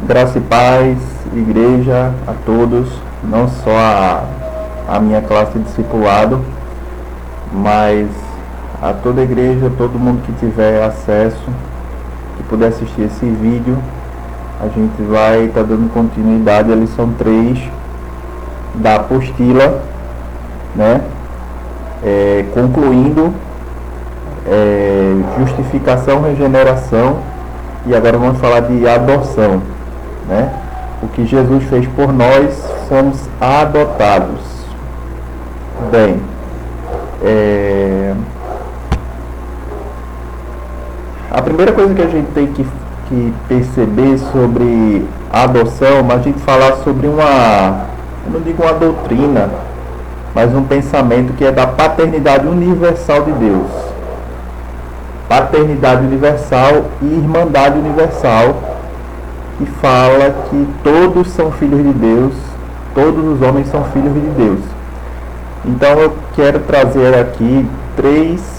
Graça e paz, igreja, a todos, não só a minha classe de discipulado, mas a toda a igreja, todo mundo que tiver acesso, que puder assistir esse vídeo. A gente vai estar dando continuidade à lição 3 da apostila, né? Concluindo justificação, regeneração, e agora vamos falar de adoção, né? O que Jesus fez por nós, somos adotados. Bem, a primeira coisa que a gente tem que perceber sobre a adoção, mas a gente falar sobre eu não digo uma doutrina, mas um pensamento que é da paternidade universal de Deus. Paternidade universal e irmandade universal, que fala que todos são filhos de Deus, todos os homens são filhos de Deus. Então eu quero trazer aqui três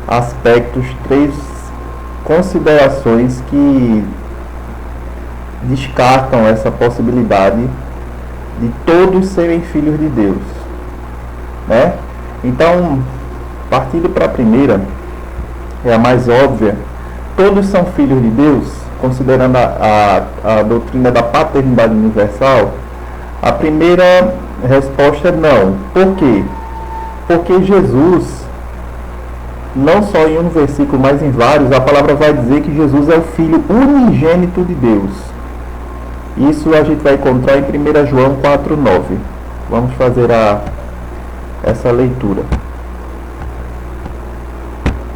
aspectos, três considerações que descartam essa possibilidade de todos serem filhos de Deus, né? Então, partindo para a primeira, é a mais óbvia, todos são filhos de Deus, considerando a doutrina da paternidade universal. A primeira resposta é não. Por quê? Porque Jesus, não só em um versículo, mas em vários, a palavra vai dizer que Jesus é o Filho unigênito de Deus. Isso a gente vai encontrar em 1 João 4,9. Vamos fazer essa leitura.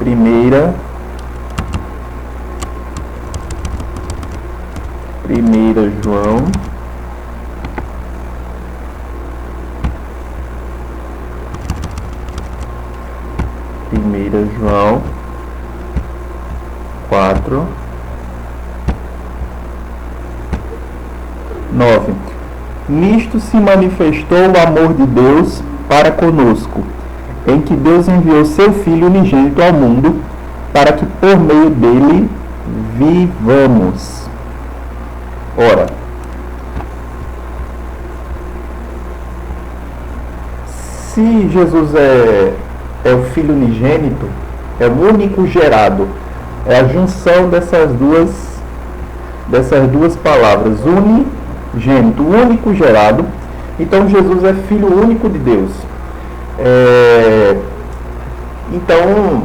1 João 4, 9. Nisto se manifestou o amor de Deus para conosco, em que Deus enviou seu Filho unigênito ao mundo, para que por meio dele vivamos. Ora, se Jesus é o Filho unigênito, é o único gerado, é a junção dessas duas palavras, unigênito, o único gerado. Então Jesus é Filho único de Deus. Então,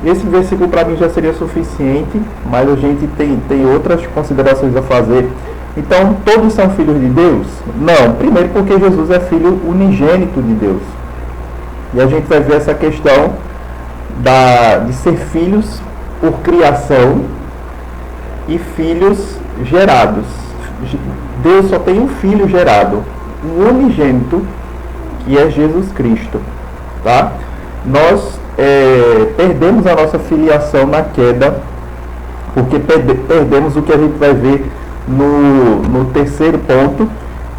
esse versículo para mim já seria suficiente, mas a gente tem outras considerações a fazer. Então, todos são filhos de Deus? Não. Primeiro porque Jesus é Filho unigênito de Deus. E a gente vai ver essa questão de ser filhos por criação e filhos gerados. Deus só tem um filho gerado, um unigênito, que é Jesus Cristo, tá? Nós perdemos a nossa filiação na queda, porque perdemos o que a gente vai ver no terceiro ponto,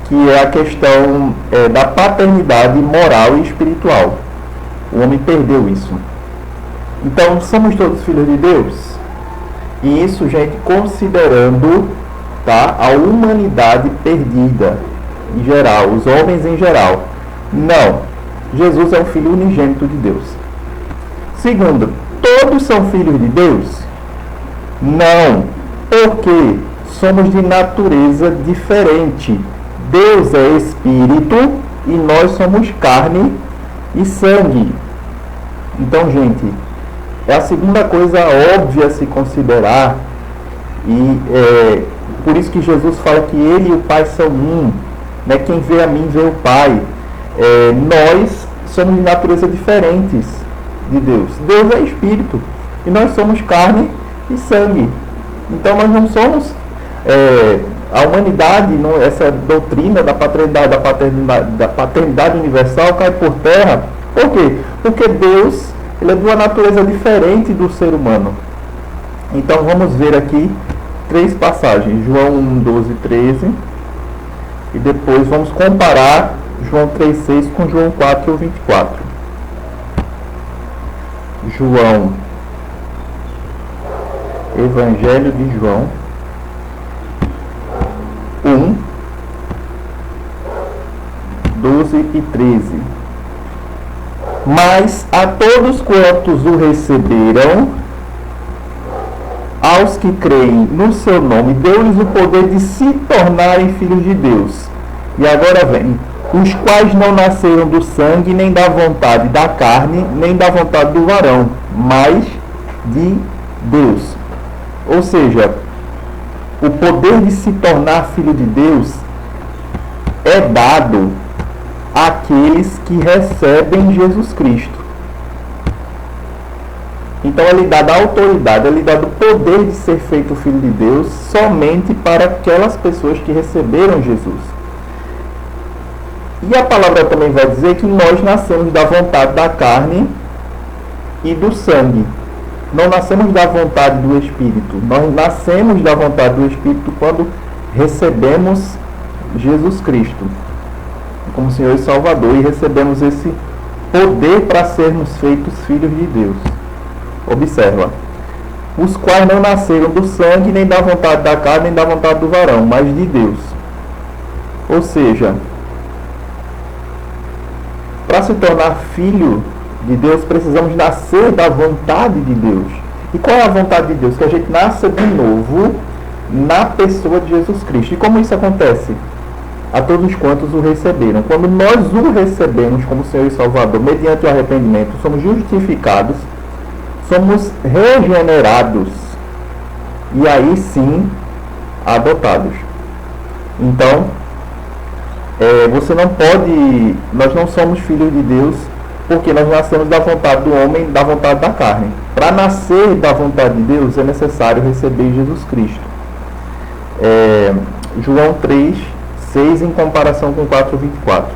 que é a questão da paternidade moral e espiritual. O homem perdeu isso. Então, somos todos filhos de Deus? E isso, gente, considerando, tá, a humanidade perdida em geral, os homens em geral. Não. Jesus é o Filho unigênito de Deus. Segundo, todos são filhos de Deus? Não. Porque somos de natureza diferente. Deus é espírito e nós somos carne e sangue. Então, gente, é a segunda coisa óbvia a se considerar, e por isso que Jesus fala que ele e o Pai são um, né? Quem vê a mim vê o Pai. Nós somos de natureza diferentes de Deus. Deus é espírito e nós somos carne e sangue. Então nós não somos a humanidade, não, essa doutrina da paternidade universal cai por terra. Por quê? Porque Deus, ele é de uma natureza diferente do ser humano. Então vamos ver aqui três passagens, João 1, 12, 13, e depois vamos comparar João 3,6 com João 4, 24. João Evangelho de João 1, 12 e 13. Mas a todos quantos o receberam, aos que creem no seu nome, deu-lhes o poder de se tornarem filhos de Deus. E agora vem: os quais não nasceram do sangue, nem da vontade da carne, nem da vontade do varão, mas de Deus. Ou seja, o poder de se tornar filho de Deus é dado àqueles que recebem Jesus Cristo. Então é lhe dada a autoridade, é lhe dado o poder de ser feito filho de Deus somente para aquelas pessoas que receberam Jesus. E a palavra também vai dizer que nós nascemos da vontade da carne e do sangue. Não nascemos da vontade do Espírito. Nós nascemos da vontade do Espírito quando recebemos Jesus Cristo como Senhor e Salvador e recebemos esse poder para sermos feitos filhos de Deus. Observa: os quais não nasceram do sangue, nem da vontade da carne, nem da vontade do varão, mas de Deus. Ou seja, para se tornar filho de Deus, precisamos nascer da vontade de Deus. E qual é a vontade de Deus? Que a gente nasça de novo na pessoa de Jesus Cristo. E como isso acontece? A todos quantos o receberam. Quando nós o recebemos como Senhor e Salvador, mediante o arrependimento, somos justificados, somos regenerados e aí sim adotados. Então, você não pode, nós não somos filhos de Deus porque nós nascemos da vontade do homem, da vontade da carne. Para nascer da vontade de Deus é necessário receber Jesus Cristo. João 3:6 em comparação com 4:24.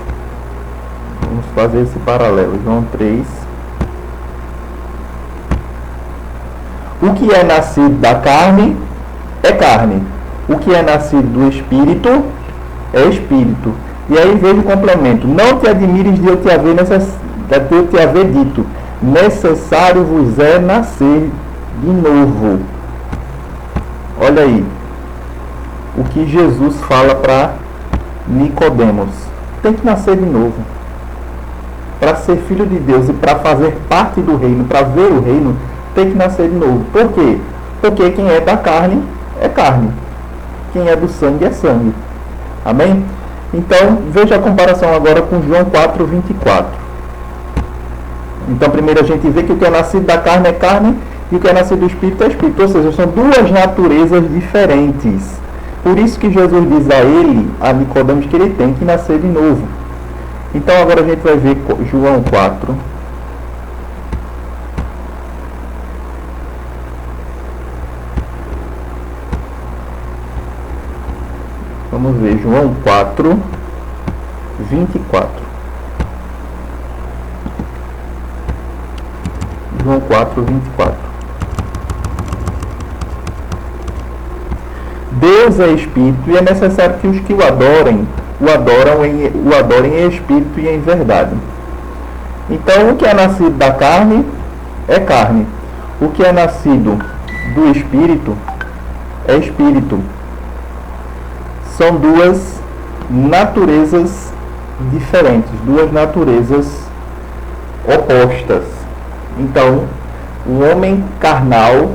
Vamos fazer esse paralelo. João 3. O que é nascido da carne é carne. O que é nascido do Espírito é Espírito. E aí veja o complemento: não te admires de eu te haver dito, necessário vos é nascer de novo. Olha aí o que Jesus fala para Nicodemos: tem que nascer de novo. Para ser filho de Deus e para fazer parte do reino, para ver o reino, tem que nascer de novo. Por quê? Porque quem é da carne é carne, quem é do sangue é sangue. Amém? Então, veja a comparação agora com João 4:24. Então, primeiro a gente vê que o que é nascido da carne é carne e o que é nascido do Espírito é Espírito. Ou seja, são duas naturezas diferentes. Por isso que Jesus diz a Nicodemos, que ele tem que nascer de novo. Então, agora a gente vai ver João 4. Vamos ver João 4:24. João 4:24. Deus é Espírito e é necessário que os que o adorem em Espírito e em verdade. Então, o que é nascido da carne é carne. O que é nascido do Espírito é Espírito. São duas naturezas diferentes, duas naturezas opostas. Então, o homem carnal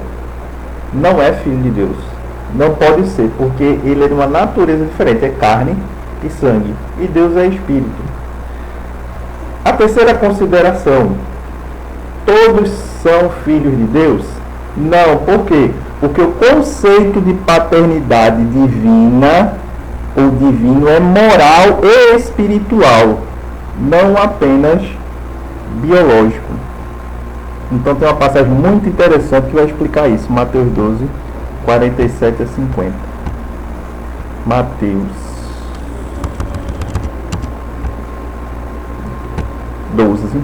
não é filho de Deus. Não pode ser, porque ele é de uma natureza diferente, é carne e sangue. E Deus é Espírito. A terceira consideração: todos são filhos de Deus? Não, por quê? Porque o conceito de paternidade divina ou divino é moral e espiritual, não apenas biológico. Então tem uma passagem muito interessante que vai explicar isso. Mateus 12:47-50. Mateus 12.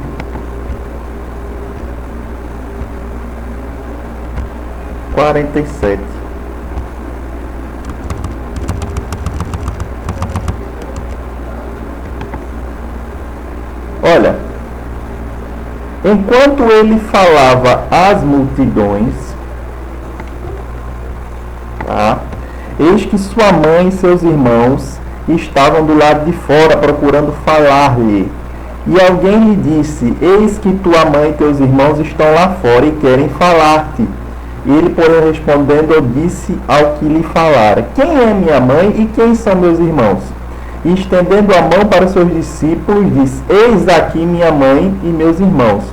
Olha, enquanto ele falava às multidões, Eis que sua mãe e seus irmãos estavam do lado de fora procurando falar-lhe. E alguém lhe disse: eis que tua mãe e teus irmãos estão lá fora e querem falar-te. E ele, porém, respondendo, disse ao que lhe falara: quem é minha mãe e quem são meus irmãos? E estendendo a mão para os seus discípulos, disse: eis aqui minha mãe e meus irmãos.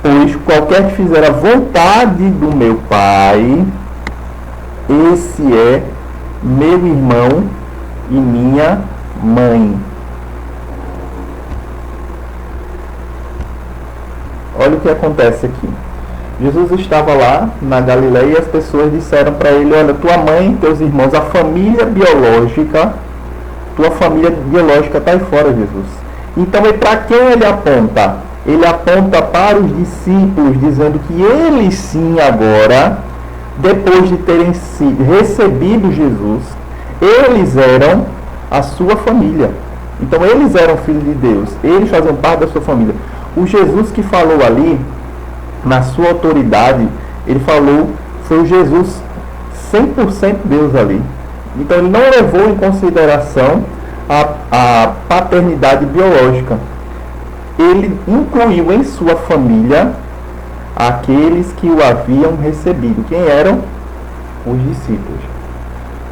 Pois qualquer que fizer a vontade do meu Pai, esse é meu irmão e minha mãe. Olha o que acontece aqui. Jesus estava lá na Galileia e as pessoas disseram para ele: olha, tua mãe, teus irmãos, a família biológica, tua família biológica está aí fora, Jesus. Então, e para quem ele aponta? Ele aponta para os discípulos, dizendo que eles sim agora, depois de terem recebido Jesus, eles eram a sua família. Então eles eram filhos de Deus, eles faziam parte da sua família. O Jesus que falou ali, na sua autoridade, ele falou, foi o Jesus 100% Deus ali. Então ele não levou em consideração a paternidade biológica. Ele incluiu em sua família aqueles que o haviam recebido. Quem eram? Os discípulos.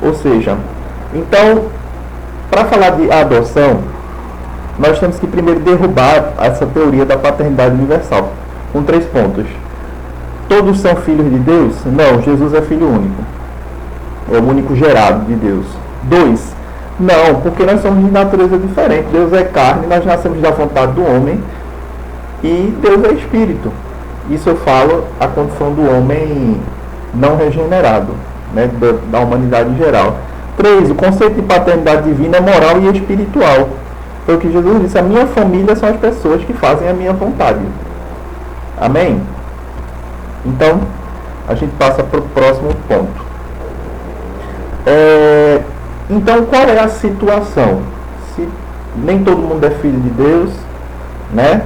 Ou seja, então, para falar de adoção, nós temos que primeiro derrubar essa teoria da paternidade universal, com 3 pontos. Todos são filhos de Deus? Não, Jesus é filho único. É o único gerado de Deus. 2, não, porque nós somos de natureza diferente. Deus é carne, nós nascemos da vontade do homem, e Deus é espírito. Isso eu falo a condição do homem não regenerado, né, da humanidade em geral. 3, o conceito de paternidade divina é moral e espiritual. Foi o que Jesus disse: a minha família são as pessoas que fazem a minha vontade. Amém? Então, a gente passa para o próximo ponto. Então, qual é a situação? Se nem todo mundo é filho de Deus, né?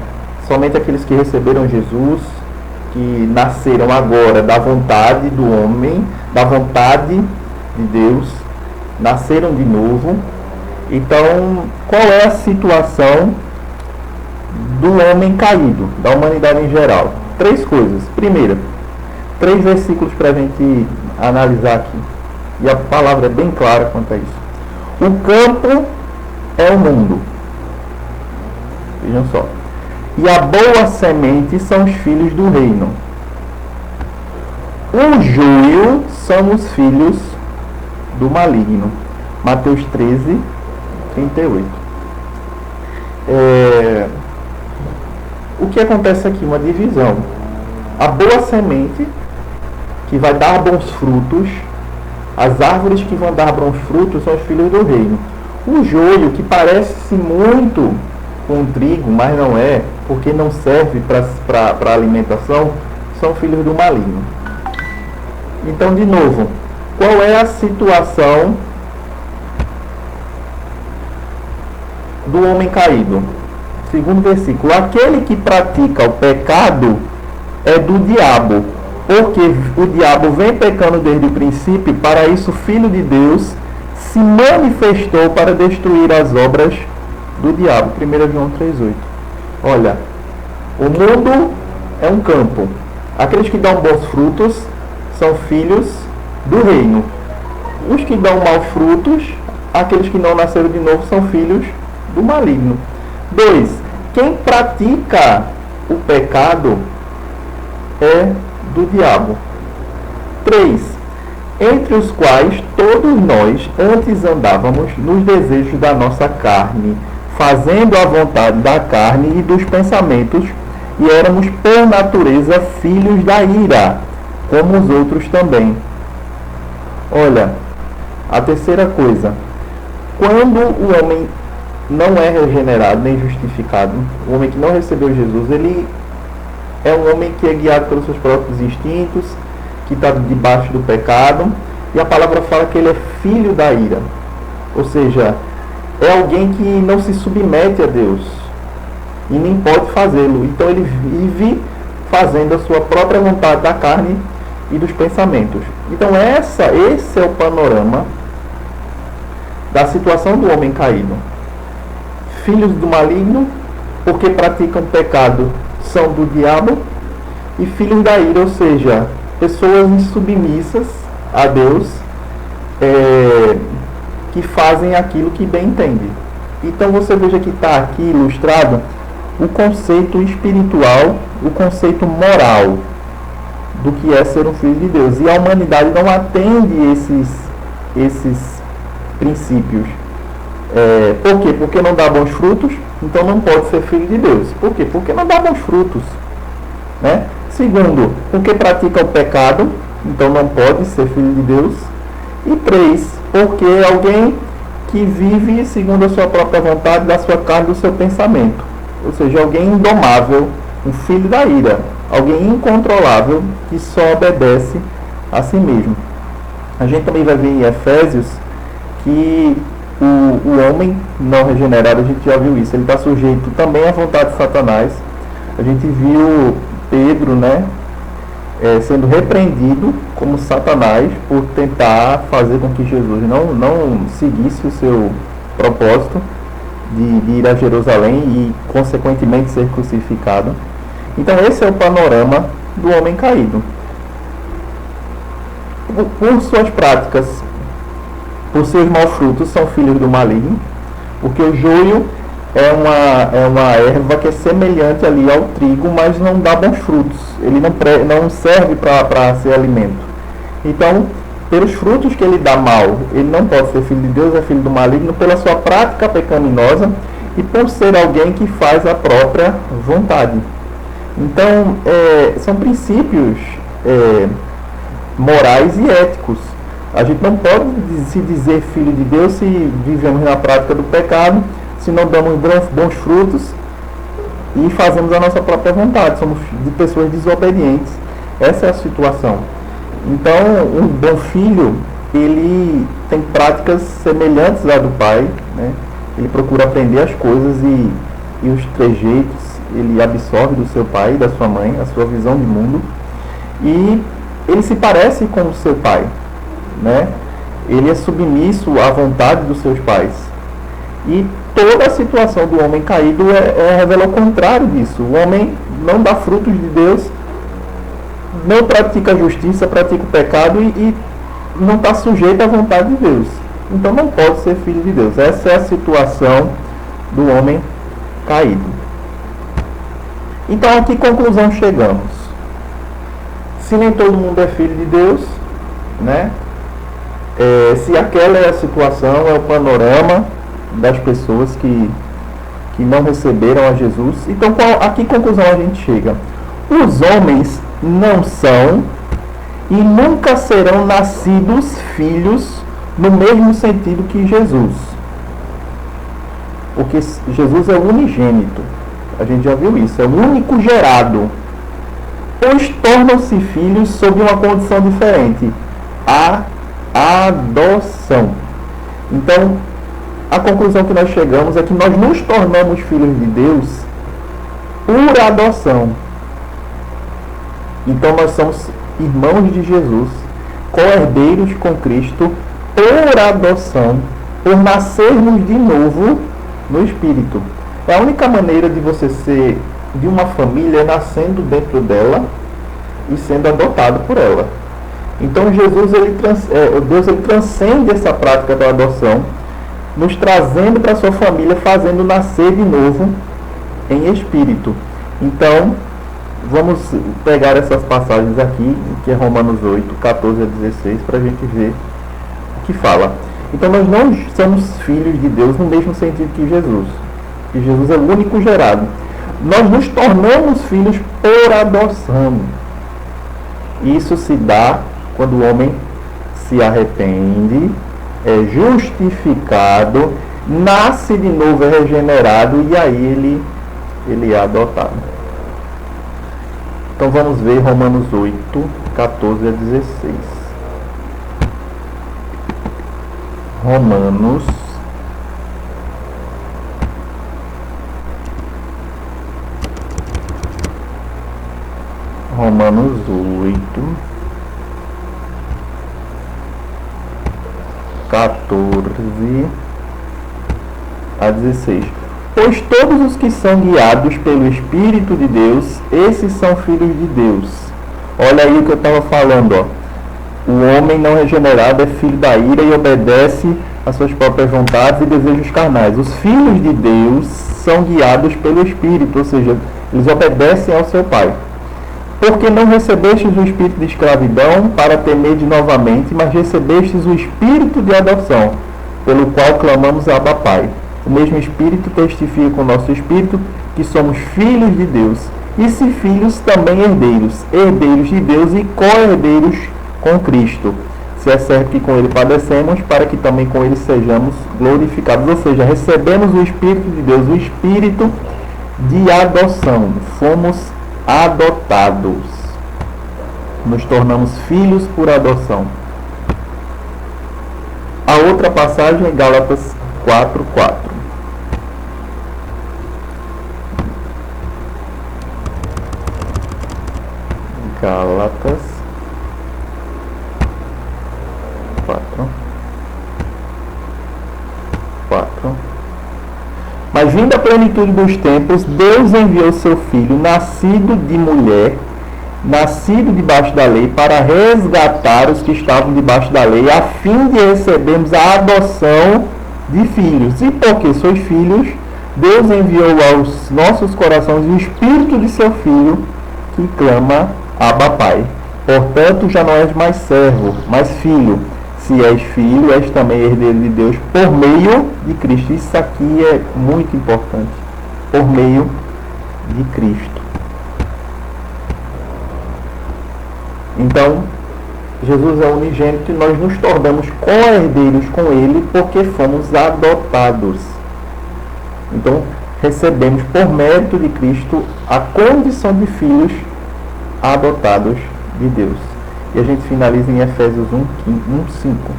Somente aqueles que receberam Jesus, que nasceram agora da vontade do homem, da vontade de Deus, nasceram de novo. Então, qual é a situação do homem caído, da humanidade em geral? 3 coisas. Primeira, 3 versículos para a gente analisar aqui. E a palavra é bem clara quanto a isso. O campo é o mundo. Vejam só. E a boa semente são os filhos do reino. O joio são os filhos do maligno. Mateus 13, 38. O que acontece aqui? Uma divisão. A boa semente, que vai dar bons frutos, as árvores que vão dar bons frutos são os filhos do reino. O joio, que parece muito com trigo, mas não é, porque não serve para alimentação, são filhos do maligno. Então, de novo, qual é a situação do homem caído? Segundo versículo: aquele que pratica o pecado é do diabo, porque o diabo vem pecando desde o princípio. Para isso o Filho de Deus se manifestou para destruir as obras do diabo. 1 João 3,8. Olha, o mundo é um campo. Aqueles que dão bons frutos são filhos do reino. Os que dão maus frutos, aqueles que não nasceram de novo, são filhos do maligno. 2. Quem pratica o pecado é do diabo. 3. Entre os quais todos nós antes andávamos nos desejos da nossa carne, fazendo a vontade da carne e dos pensamentos, e éramos por natureza filhos da ira, como os outros também. Olha, a terceira coisa: quando o homem não é regenerado nem justificado, o homem que não recebeu Jesus, ele é um homem que é guiado pelos seus próprios instintos, que está debaixo do pecado, e a palavra fala que ele é filho da ira. Ou seja, é alguém que não se submete a Deus e nem pode fazê-lo. Então ele vive fazendo a sua própria vontade da carne e dos pensamentos. Então esse é o panorama da situação do homem caído. Filhos do maligno, porque praticam pecado, são do diabo, e filhos da ira, ou seja, pessoas insubmissas a Deus, que fazem aquilo que bem entendem. Então você veja que está aqui ilustrado o conceito espiritual, o conceito moral do que é ser um filho de Deus. E a humanidade não atende esses princípios. Por quê? Porque não dá bons frutos, então não pode ser filho de Deus. Por quê? Porque não dá bons frutos. Né? Segundo, porque pratica o pecado, então não pode ser filho de Deus. E 3, porque é alguém que vive segundo a sua própria vontade, da sua carne, do seu pensamento. Ou seja, alguém indomável, um filho da ira, alguém incontrolável que só obedece a si mesmo. A gente também vai ver em Efésios que o homem não regenerado, a gente já viu isso, ele está sujeito também à vontade de Satanás. A gente viu Pedro, né, sendo repreendido como Satanás por tentar fazer com que Jesus não seguisse o seu propósito de ir a Jerusalém e consequentemente ser crucificado. Então esse é o panorama do homem caído. Por suas práticas, por seus maus frutos, são filhos do maligno, porque o joio é uma erva que é semelhante ali ao trigo, mas não dá bons frutos. Ele não serve para ser alimento. Então, pelos frutos que ele dá mal, ele não pode ser filho de Deus, é filho do maligno, pela sua prática pecaminosa e por ser alguém que faz a própria vontade. Então, são princípios morais e éticos. A gente não pode se dizer filho de Deus se vivemos na prática do pecado, se não damos bons frutos e fazemos a nossa própria vontade. Somos de pessoas desobedientes. Essa é a situação. Então, um bom filho, ele tem práticas semelhantes à do pai, né? Ele procura aprender as coisas e os trejeitos, ele absorve do seu pai e da sua mãe, a sua visão de mundo, e ele se parece com o seu pai, né? Ele é submisso à vontade dos seus pais. E toda a situação do homem caído revela o contrário disso. O homem não dá frutos de Deus, não pratica a justiça, pratica o pecado e não está sujeito à vontade de Deus. Então não pode ser filho de Deus. Essa é a situação do homem caído. Então a que conclusão chegamos? Se nem todo mundo é filho de Deus, né? Se aquela é a situação, é o panorama das pessoas que não receberam a Jesus, então a que conclusão a gente chega? Os homens não são e nunca serão nascidos filhos no mesmo sentido que Jesus, porque Jesus é o unigênito, a gente já viu isso, é o único gerado, pois tornam-se filhos sob uma condição diferente, a adoção. Então a conclusão que nós chegamos é que nós nos tornamos filhos de Deus por adoção. Então nós somos irmãos de Jesus, co-herdeiros com Cristo, por adoção, por nascermos de novo no Espírito. É a única maneira de você ser de uma família nascendo dentro dela e sendo adotado por ela. Então Deus ele transcende essa prática da adoção, nos trazendo para a sua família, fazendo nascer de novo em espírito. Então, vamos pegar essas passagens aqui, que é Romanos 8, 14 a 16, para a gente ver o que fala. Então, nós não somos filhos de Deus no mesmo sentido que Jesus. Que Jesus é o único gerado. Nós nos tornamos filhos por adoção. Isso se dá quando o homem se arrepende, é justificado, nasce de novo, é regenerado e aí ele é adotado. Então vamos ver Romanos 8, 14 a 16. Romanos 8, 14 a 16. Pois todos os que são guiados pelo Espírito de Deus, esses são filhos de Deus. Olha aí o que eu estava falando, ó. O homem não regenerado é filho da ira e obedece às suas próprias vontades e desejos carnais. Os filhos de Deus são guiados pelo Espírito, ou seja, eles obedecem ao seu Pai. Porque não recebestes o espírito de escravidão para temerdes novamente, mas recebestes o espírito de adoção, pelo qual clamamos Abba Pai. O mesmo Espírito testifica com o nosso Espírito que somos filhos de Deus. E se filhos, também herdeiros, herdeiros de Deus e co-herdeiros com Cristo. Se é certo que com Ele padecemos, para que também com Ele sejamos glorificados. Ou seja, recebemos o Espírito de Deus, o Espírito de adoção. Fomos adotados. Nos tornamos filhos por adoção. A outra passagem é Gálatas 4:4. Gálatas 4. Mas vindo a plenitude dos tempos, Deus enviou seu Filho, nascido de mulher, nascido debaixo da lei, para resgatar os que estavam debaixo da lei, a fim de recebermos a adoção de filhos. E porque sois filhos, Deus enviou aos nossos corações o Espírito de seu Filho, que clama Abba Pai. Portanto, já não és mais servo, mas filho. Se és filho, és também herdeiro de Deus por meio de Cristo. Isso aqui é muito importante. Por meio de Cristo. Então, Jesus é unigênito e nós nos tornamos co-herdeiros com Ele porque fomos adotados. Então, recebemos por mérito de Cristo a condição de filhos adotados de Deus. E a gente finaliza em Efésios 1:5.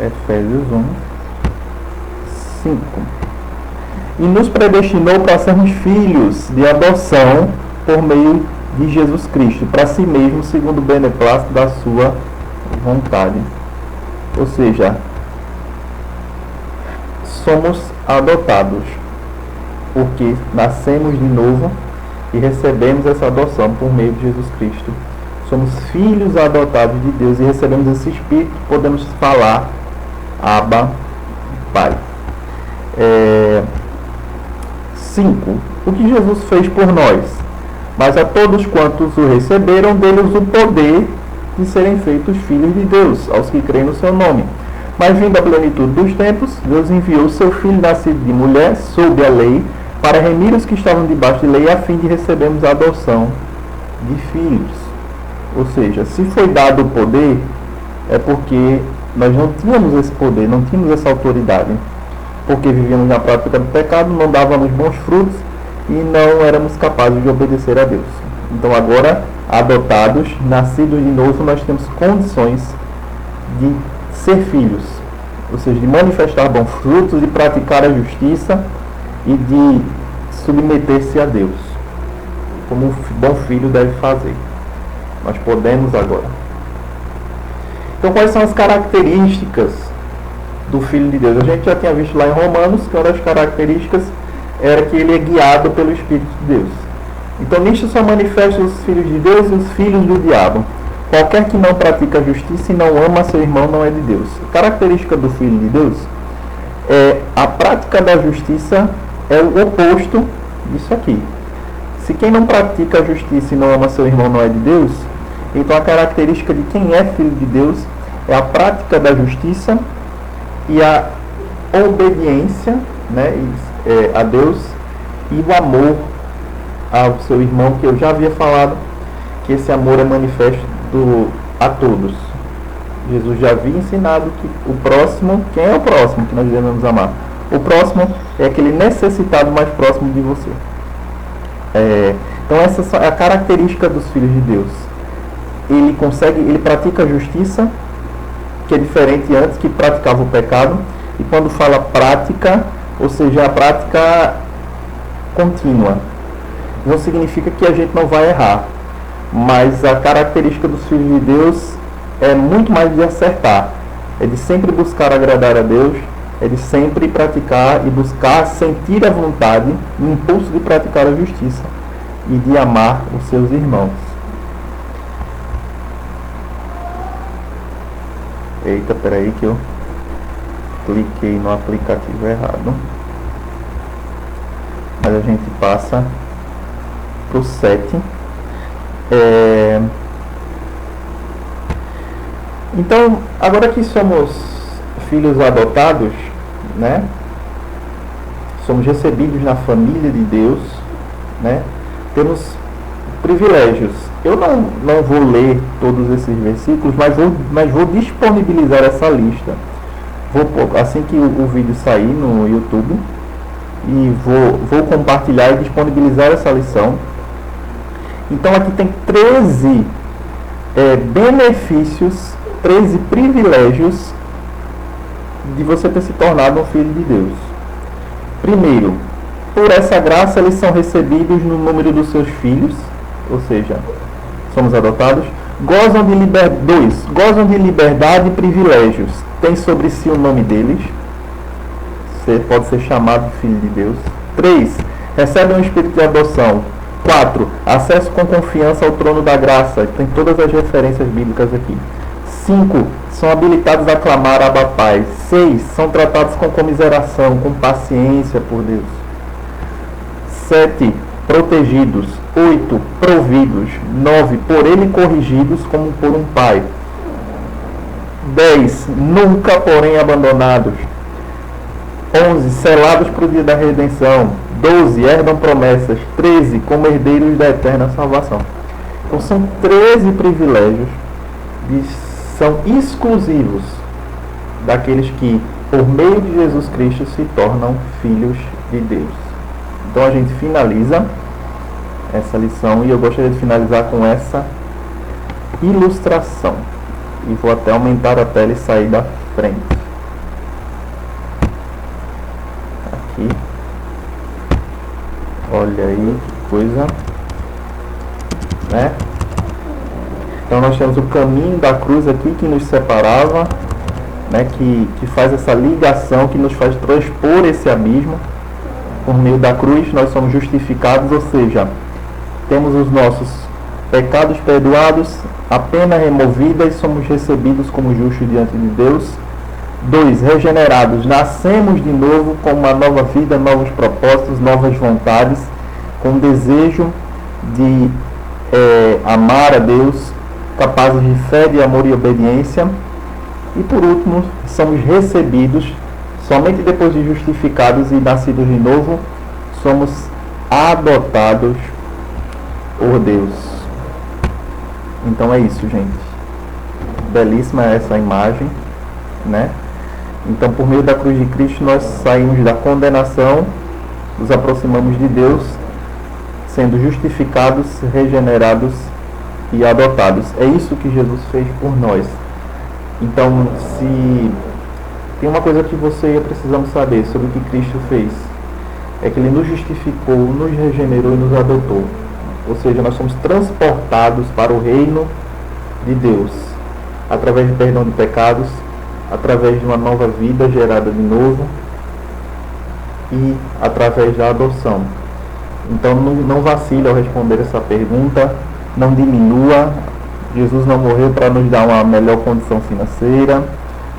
Efésios 1:5. E nos predestinou para sermos filhos de adoção por meio de Jesus Cristo, para si mesmo, segundo o beneplácito da sua vontade. Ou seja, somos adotados, porque nascemos de novo e recebemos essa adoção por meio de Jesus Cristo. Somos filhos adotados de Deus e recebemos esse Espírito, podemos falar Abba Pai. 5. O que Jesus fez por nós? Mas a todos quantos o receberam, deles o poder de serem feitos filhos de Deus, aos que creem no seu nome. Mas vindo a plenitude dos tempos, Deus enviou seu Filho nascido de mulher, sob a lei, para remir os que estavam debaixo de lei, a fim de recebermos a adoção de filhos. Ou seja, se foi dado o poder, é porque nós não tínhamos esse poder, não tínhamos essa autoridade. Porque vivíamos na prática do pecado, não dávamos bons frutos e não éramos capazes de obedecer a Deus. Então agora, adotados, nascidos de novo, nós temos condições de ser filhos, ou seja, de manifestar bons frutos, de praticar a justiça e de submeter-se a Deus, como um bom filho deve fazer. Nós podemos agora. Então, quais são as características do Filho de Deus? A gente já tinha visto lá em Romanos que uma das características era que ele é guiado pelo Espírito de Deus. Então, nisto só manifesta os filhos de Deus e os filhos do diabo. Qualquer que não pratica a justiça e não ama seu irmão não é de Deus. A característica do Filho de Deus é a prática da justiça, é o oposto disso aqui. Se quem não pratica a justiça e não ama seu irmão não é de Deus, então a característica de quem é filho de Deus é a prática da justiça e a obediência, né, a Deus, e o amor ao seu irmão, que eu já havia falado, que esse amor é manifesto a todos. Jesus já havia ensinado que o próximo, quem é o próximo que nós devemos amar? O próximo é aquele necessitado mais próximo de você. Então essa é a característica dos filhos de Deus. Ele pratica a justiça, que é diferente antes, que praticava o pecado. E quando fala prática, ou seja, a prática contínua. não significa que a gente não vai errar, mas a característica dos filhos de Deus é muito mais de acertar, é de sempre buscar agradar a Deus, é de sempre praticar e buscar sentir a vontade, o impulso de praticar a justiça e de amar os seus irmãos. Eita, peraí que eu cliquei no aplicativo errado. Mas a gente passa para o 7. Então, agora que somos filhos adotados, né? Somos recebidos na família de Deus, né? Temos privilégios. Eu não vou ler todos esses versículos, mas vou disponibilizar essa lista. Assim que o vídeo sair no YouTube, e vou compartilhar e disponibilizar essa lição. Então aqui tem 13 benefícios, 13 privilégios de você ter se tornado um filho de Deus. Primeiro, por essa graça eles são recebidos no número dos seus filhos, ou seja, somos adotados. Gozam de liberdade e privilégios. Tem sobre si o nome deles. Você pode ser chamado de filho de Deus. 3. Recebem um espírito de adoção. 4. Acesso com confiança ao trono da graça. Tem todas as referências bíblicas aqui. 5. São habilitados a clamar Abba Pai. 6. São tratados com comiseração, com paciência por Deus. 7. Protegidos. 8. Providos. 9. Por ele corrigidos como por um pai. 10. Nunca, porém, abandonados. 11. Selados para o dia da redenção. 12. Herdam promessas. 13. Como herdeiros da eterna salvação. Então são 13 privilégios que são exclusivos daqueles que, por meio de Jesus Cristo, se tornam filhos de Deus. Então a gente finaliza essa lição e eu gostaria de finalizar com essa ilustração. E vou até aumentar a tela e sair da frente. Aqui. Olha aí que coisa, né? Então nós temos o caminho da cruz aqui que nos separava, né? Que faz essa ligação, que nos faz transpor esse abismo. Por meio da cruz nós somos justificados, ou seja, temos os nossos pecados perdoados, a pena removida e somos recebidos como justos diante de Deus. 2. Regenerados, nascemos de novo com uma nova vida, novos propósitos, novas vontades, com desejo de amar a Deus, capazes de fé, de amor e obediência. E por último, somos recebidos, somente depois de justificados e nascidos de novo, somos adotados por Deus. Então é isso, gente. Belíssima essa imagem, né? Então, por meio da cruz de Cristo, nós saímos da condenação, nos aproximamos de Deus, sendo justificados, regenerados e adotados. É isso que Jesus fez por nós. Então, se tem uma coisa que você e eu precisamos saber sobre o que Cristo fez, é que Ele nos justificou, nos regenerou e nos adotou. Ou seja, nós somos transportados para o reino de Deus, através do perdão de pecados, através de uma nova vida gerada de novo e através da adoção. Então não vacile ao responder essa pergunta, não diminua. Jesus não morreu para nos dar uma melhor condição financeira,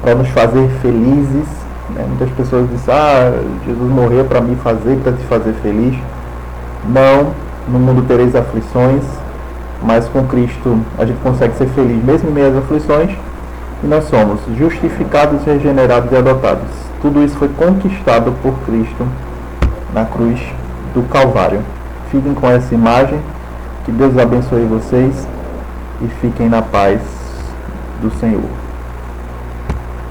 para nos fazer felizes, né? Muitas pessoas dizem, Jesus morreu para me fazer, para te fazer feliz. Não, no mundo tereis aflições, mas com Cristo a gente consegue ser feliz mesmo em meio às aflições. E nós somos justificados, regenerados e adotados. Tudo isso foi conquistado por Cristo na cruz do Calvário. Fiquem com essa imagem. Que Deus abençoe vocês e fiquem na paz do Senhor.